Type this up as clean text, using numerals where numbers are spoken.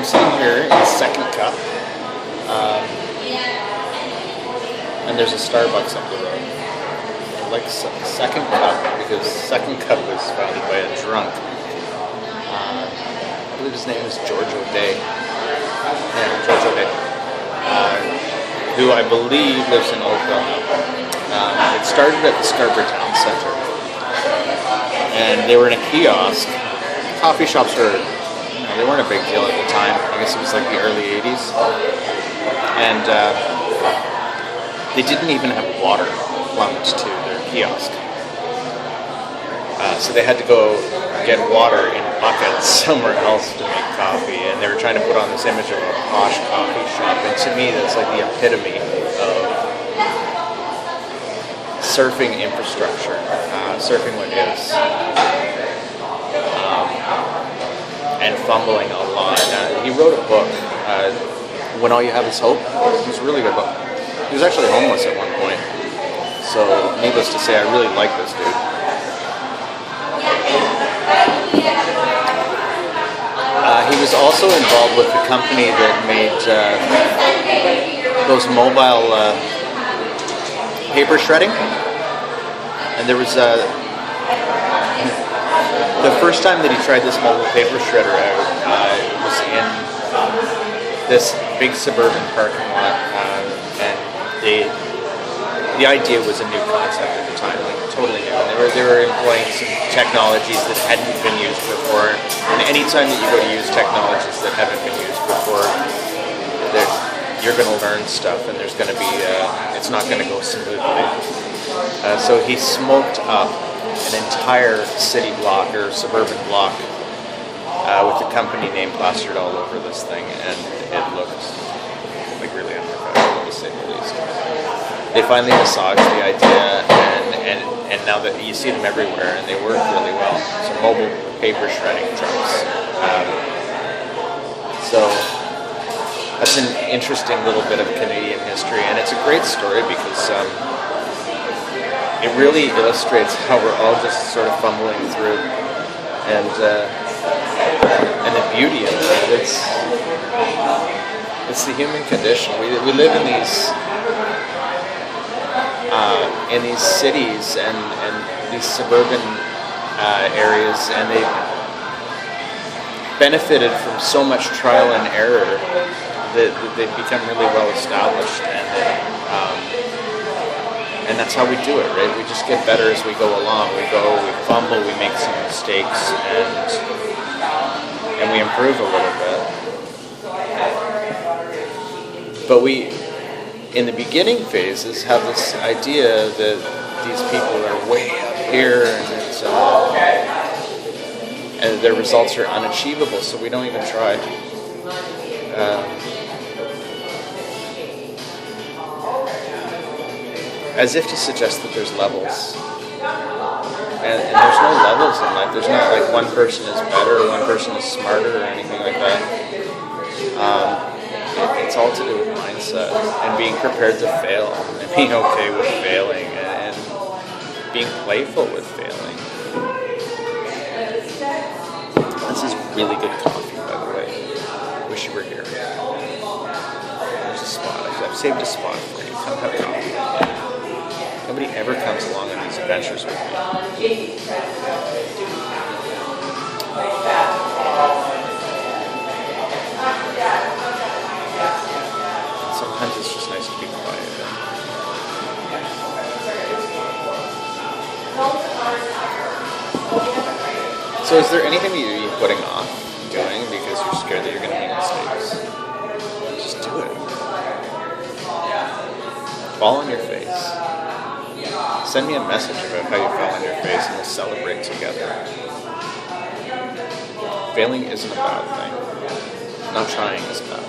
I'm sitting here in Second Cup, and there's a Starbucks up the road. I like Second Cup because Second Cup was founded by a drunk. I believe his name is George O'Day. Yeah, George O'Day. Who I believe lives in Oakville now. It started at the Scarborough Town Centre, and they were in a kiosk. Coffee shops were, they weren't a big deal at the time. I guess it was like the early 80s. And they didn't even have water plumbed to their kiosk. So they had to go get water in buckets somewhere else to make coffee. And they were trying to put on this image of a posh coffee shop. And to me, that's like the epitome of surfing infrastructure, surfing what is. And fumbling a lot. He wrote a book, When All You Have Is Hope. It was a really good book. He was actually homeless at one point. So, needless to say, I really like this dude. He was also involved with the company that made those mobile paper shredding. And there was the first time that he tried this mobile paper shredder out, it was in this big suburban parking lot, and the idea was a new concept at the time, like totally new. And they were employing some technologies that hadn't been used before. And anytime that you go to use technologies that haven't been used before, you're going to learn stuff, and there's going to be it's not going to go smoothly. So he smoked up an entire city block or suburban block with the company name plastered all over this thing, and it looked like really unprofessional, to say the least. They finally massaged the idea, and now that you see them everywhere, and they work really well. So mobile paper shredding trucks. So that's an interesting little bit of Canadian history, and it's a great story because it really illustrates how we're all just sort of fumbling through, and the beauty of it. It's the human condition. We live in these cities and these suburban areas, and they benefited from so much trial and error that they've become really well established, and that's how we do it, right? We just get better as we go along. We fumble, we make some mistakes, and we improve a little bit. But we, in the beginning phases, have this idea that these people are way up here, and their results are unachievable, so we don't even try. As if to suggest that there's levels. And there's no levels in life. There's not like one person is better or one person is smarter or anything like that. It's all to do with mindset and being prepared to fail and being okay with failing and being playful with failing. This is really good coffee, by the way. Wish you were here. There's a spot. I've saved a spot for you. Come have coffee. Nobody ever comes along on these adventures with me. And sometimes it's just nice to be quiet. So is there anything that you're putting off doing because you're scared that you're going to make mistakes? Just do it. Fall on your face. Send me a message about how you fell on your face and we'll celebrate together. Failing isn't a bad thing. Not trying is bad.